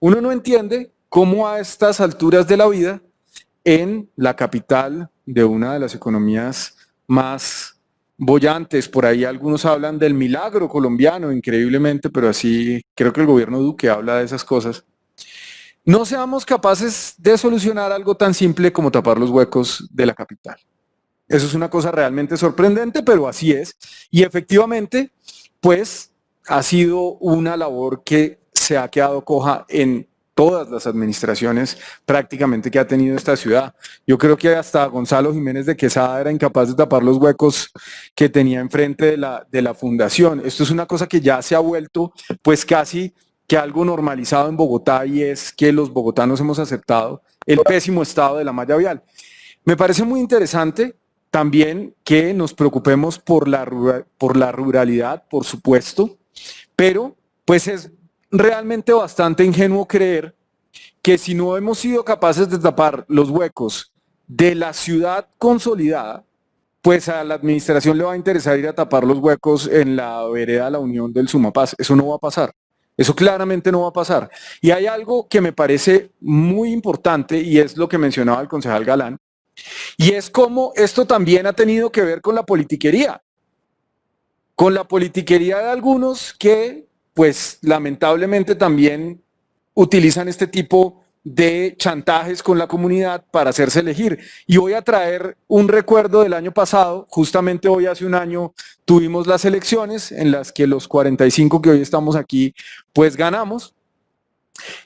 Uno no entiende cómo a estas alturas de la vida, en la capital de una de las economías más bollantes, por ahí algunos hablan del milagro colombiano, increíblemente, pero así creo que el gobierno Duque habla de esas cosas, no seamos capaces de solucionar algo tan simple como tapar los huecos de la capital. Eso es una cosa realmente sorprendente, pero así es. Y efectivamente, pues ha sido una labor que se ha quedado coja en todas las administraciones prácticamente que ha tenido esta ciudad. Yo creo que hasta Gonzalo Jiménez de Quesada era incapaz de tapar los huecos que tenía enfrente de la fundación. Esto es una cosa que ya se ha vuelto pues casi que algo normalizado en Bogotá, y es que los bogotanos hemos aceptado el pésimo estado de la malla vial. Me parece muy interesante también que nos preocupemos por la ruralidad, por supuesto, pero pues es realmente bastante ingenuo creer que si no hemos sido capaces de tapar los huecos de la ciudad consolidada, pues a la administración le va a interesar ir a tapar los huecos en la vereda La Unión del Sumapaz. Eso no va a pasar. Eso claramente no va a pasar. Y hay algo que me parece muy importante, y es lo que mencionaba el concejal Galán, y es como esto también ha tenido que ver con la politiquería de algunos que, pues lamentablemente también utilizan este tipo de chantajes con la comunidad para hacerse elegir. Y voy a traer un recuerdo del año pasado. Justamente hoy hace un año tuvimos las elecciones en las que los 45 que hoy estamos aquí, pues ganamos.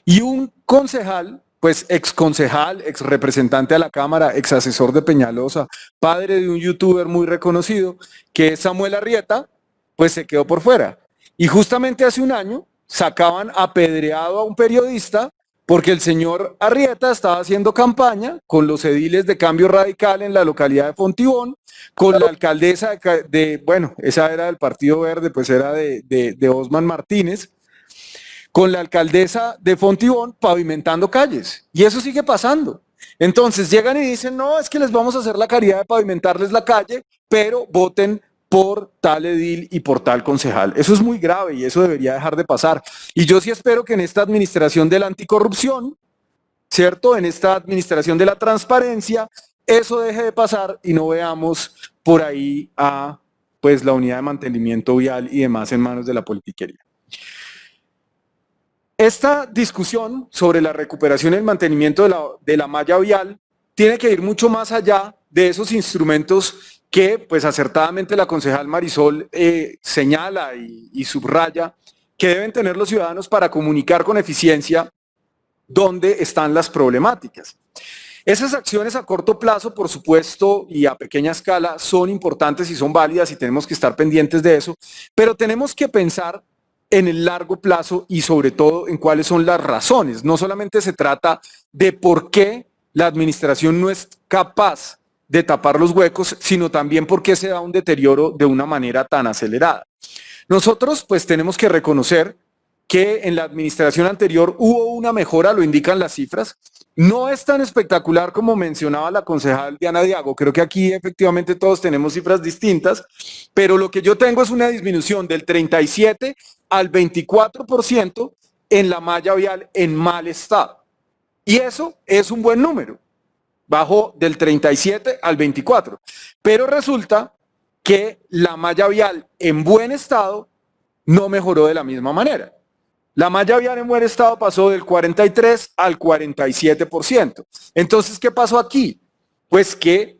Y un concejal, pues ex concejal, ex representante a la Cámara, ex asesor de Peñalosa, padre de un youtuber muy reconocido, que es Samuel Arrieta, pues se quedó por fuera. Y justamente hace un año sacaban apedreado a un periodista porque el señor Arrieta estaba haciendo campaña con los ediles de Cambio Radical en la localidad de Fontibón, con la alcaldesa bueno, esa era del Partido Verde, pues era de Osman Martínez, con la alcaldesa de Fontibón pavimentando calles. Y eso sigue pasando. Entonces llegan y dicen, no, es que les vamos a hacer la caridad de pavimentarles la calle, pero voten por tal edil y por tal concejal. Eso es muy grave y eso debería dejar de pasar. Y yo sí espero que en esta administración de la anticorrupción, ¿cierto? En esta administración de la transparencia, eso deje de pasar y no veamos por ahí a pues la unidad de mantenimiento vial y demás en manos de la politiquería. Esta discusión sobre la recuperación y el mantenimiento de la malla vial tiene que ir mucho más allá de esos instrumentos que, pues acertadamente la concejal Marisol señala y subraya que deben tener los ciudadanos para comunicar con eficiencia dónde están las problemáticas. Esas acciones a corto plazo, por supuesto, y a pequeña escala, son importantes y son válidas y tenemos que estar pendientes de eso, pero tenemos que pensar en el largo plazo y sobre todo en cuáles son las razones. No solamente se trata de por qué la administración no es capaz de tapar los huecos, sino también por qué se da un deterioro de una manera tan acelerada. Nosotros pues tenemos que reconocer que en la administración anterior hubo una mejora, lo indican las cifras. No es tan espectacular como mencionaba la concejal Diana Diago, creo que aquí efectivamente todos tenemos cifras distintas, pero lo que yo tengo es una disminución del 37 al 24% en la malla vial en mal estado. Y eso es un buen número, bajó del 37 al 24, pero resulta que la malla vial en buen estado no mejoró de la misma manera. La malla vial en buen estado pasó del 43 al 47%. Entonces, ¿qué pasó aquí? Pues que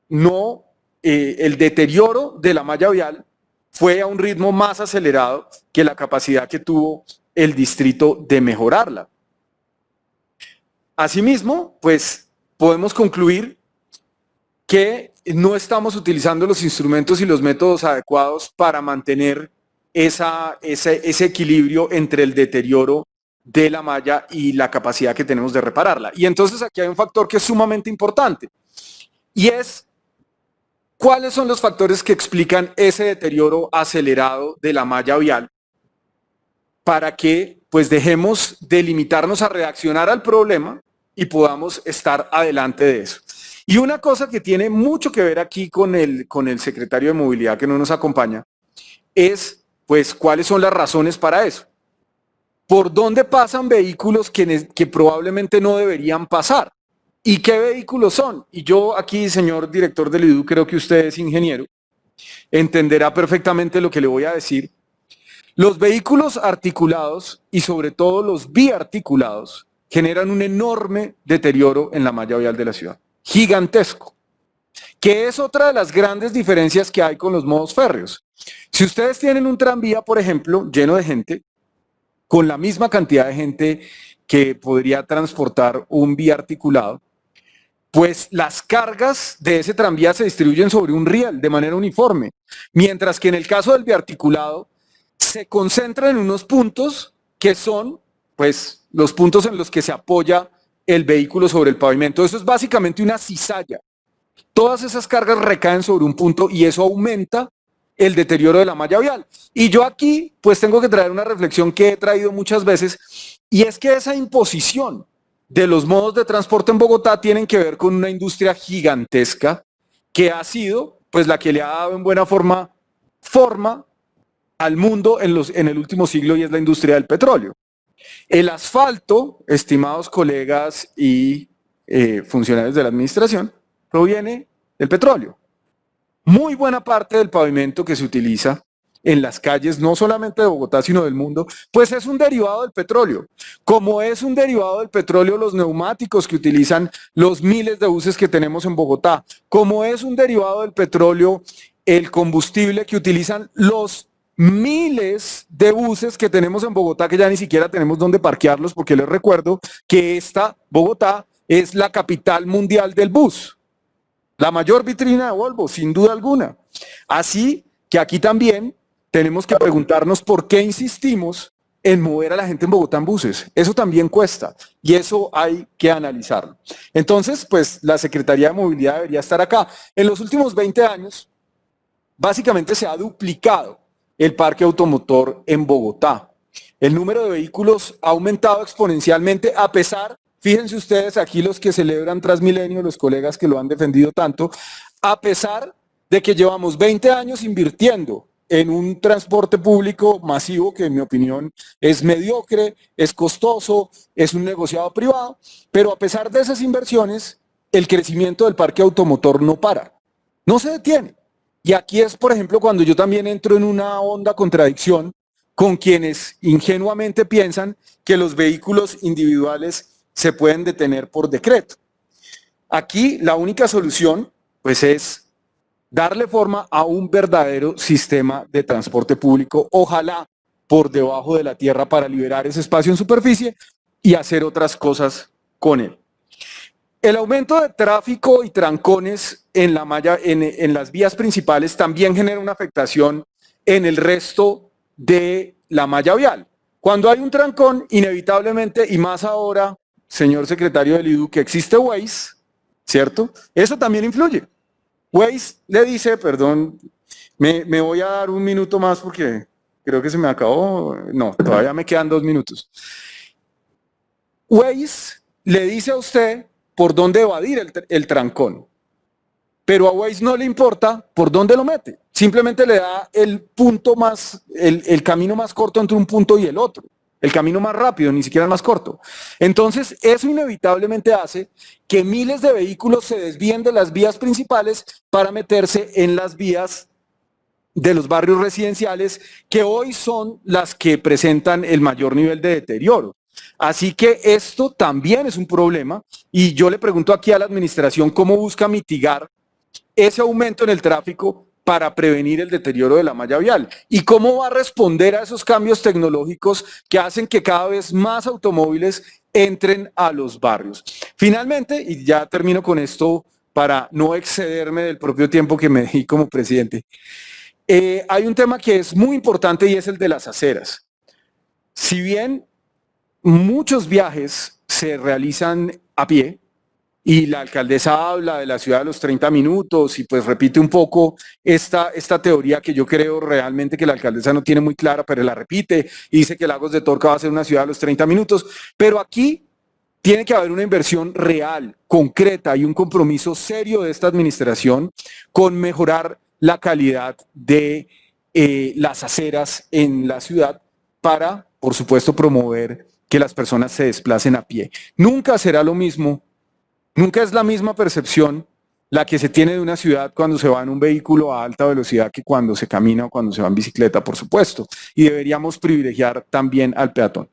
no, el deterioro de la malla vial fue a un ritmo más acelerado que la capacidad que tuvo el distrito de mejorarla. Asimismo, pues podemos concluir que no estamos utilizando los instrumentos y los métodos adecuados para mantener ese equilibrio entre el deterioro de la malla y la capacidad que tenemos de repararla. Y entonces aquí hay un factor que es sumamente importante, y es cuáles son los factores que explican ese deterioro acelerado de la malla vial para que pues dejemos de limitarnos a reaccionar al problema y podamos estar adelante de eso. Y una cosa que tiene mucho que ver aquí con el secretario de Movilidad que no nos acompaña es pues cuáles son las razones para eso. por dónde pasan vehículos que probablemente no deberían pasar. ¿Y qué vehículos son? Y yo aquí, señor director del IDU, creo que usted es ingeniero, entenderá perfectamente lo que le voy a decir. Los vehículos articulados y sobre todo los biarticulados generan un enorme deterioro en la malla vial de la ciudad, gigantesco, que es otra de las grandes diferencias que hay con los modos férreos. Si ustedes tienen un tranvía, por ejemplo, lleno de gente, con la misma cantidad de gente que podría transportar un biarticulado, pues las cargas de ese tranvía se distribuyen sobre un riel de manera uniforme, mientras que en el caso del biarticulado se concentran en unos puntos que son, pues, los puntos en los que se apoya el vehículo sobre el pavimento. Eso es básicamente una cizalla. Todas esas cargas recaen sobre un punto y eso aumenta el deterioro de la malla vial. Y yo aquí, pues, tengo que traer una reflexión que he traído muchas veces, y es que esa imposición de los modos de transporte en Bogotá tienen que ver con una industria gigantesca que ha sido, pues, la que le ha dado en buena forma al mundo en el último siglo, y es la industria del petróleo. El asfalto, estimados colegas y funcionarios de la administración, proviene del petróleo. Muy buena parte del pavimento que se utiliza en las calles, no solamente de Bogotá, sino del mundo, pues es un derivado del petróleo. Como es un derivado del petróleo los neumáticos que utilizan los miles de buses que tenemos en Bogotá, como es un derivado del petróleo el combustible que utilizan los miles de buses que tenemos en Bogotá, que ya ni siquiera tenemos dónde parquearlos, porque les recuerdo que esta Bogotá es la capital mundial del bus, la mayor vitrina de Volvo, sin duda alguna. Así que aquí también tenemos que preguntarnos por qué insistimos en mover a la gente en Bogotá en buses. Eso también cuesta y eso hay que analizarlo. Entonces, pues la Secretaría de Movilidad debería estar acá. En los últimos 20 años, básicamente se ha duplicado el parque automotor en Bogotá. El número de vehículos ha aumentado exponencialmente a pesar, fíjense ustedes aquí los que celebran Transmilenio, los colegas que lo han defendido tanto, a pesar de que llevamos 20 años invirtiendo en un transporte público masivo que en mi opinión es mediocre, es costoso, es un negociado privado, pero a pesar de esas inversiones, el crecimiento del parque automotor no para, no se detiene. Y aquí es, por ejemplo, cuando yo también entro en una honda contradicción con quienes ingenuamente piensan que los vehículos individuales se pueden detener por decreto. Aquí la única solución, pues, es darle forma a un verdadero sistema de transporte público, ojalá por debajo de la tierra, para liberar ese espacio en superficie y hacer otras cosas con él. El aumento de tráfico y trancones en las vías principales también genera una afectación en el resto de la malla vial. Cuando hay un trancón, inevitablemente, y más ahora, señor secretario del IDU, que existe Waze, ¿cierto? Eso también influye. Waze le dice, perdón, me voy a dar un minuto más porque creo que se me acabó. No, todavía me quedan 2 minutos. Waze le dice a usted por dónde evadir el trancón, pero a Waze no le importa por dónde lo mete, simplemente le da el punto más, el camino más corto entre un punto y el otro, el camino más rápido, ni siquiera el más corto. Entonces, eso inevitablemente hace que miles de vehículos se desvíen de las vías principales para meterse en las vías de los barrios residenciales, que hoy son las que presentan el mayor nivel de deterioro. Así que esto también es un problema y yo le pregunto aquí a la administración cómo busca mitigar ese aumento en el tráfico para prevenir el deterioro de la malla vial y cómo va a responder a esos cambios tecnológicos que hacen que cada vez más automóviles entren a los barrios. Finalmente, y ya termino con esto para no excederme del propio tiempo que me di como presidente, hay un tema que es muy importante y es el de las aceras. Si bien muchos viajes se realizan a pie y la alcaldesa habla de la ciudad de los 30 minutos y pues repite un poco esta teoría que yo creo realmente que la alcaldesa no tiene muy clara, pero la repite y dice que Lagos de Torca va a ser una ciudad de los 30 minutos, pero aquí tiene que haber una inversión real, concreta y un compromiso serio de esta administración con mejorar la calidad de las aceras en la ciudad para por supuesto, promover que las personas se desplacen a pie. Nunca será lo mismo, nunca es la misma percepción la que se tiene de una ciudad cuando se va en un vehículo a alta velocidad que cuando se camina o cuando se va en bicicleta, por supuesto. Y deberíamos privilegiar también al peatón.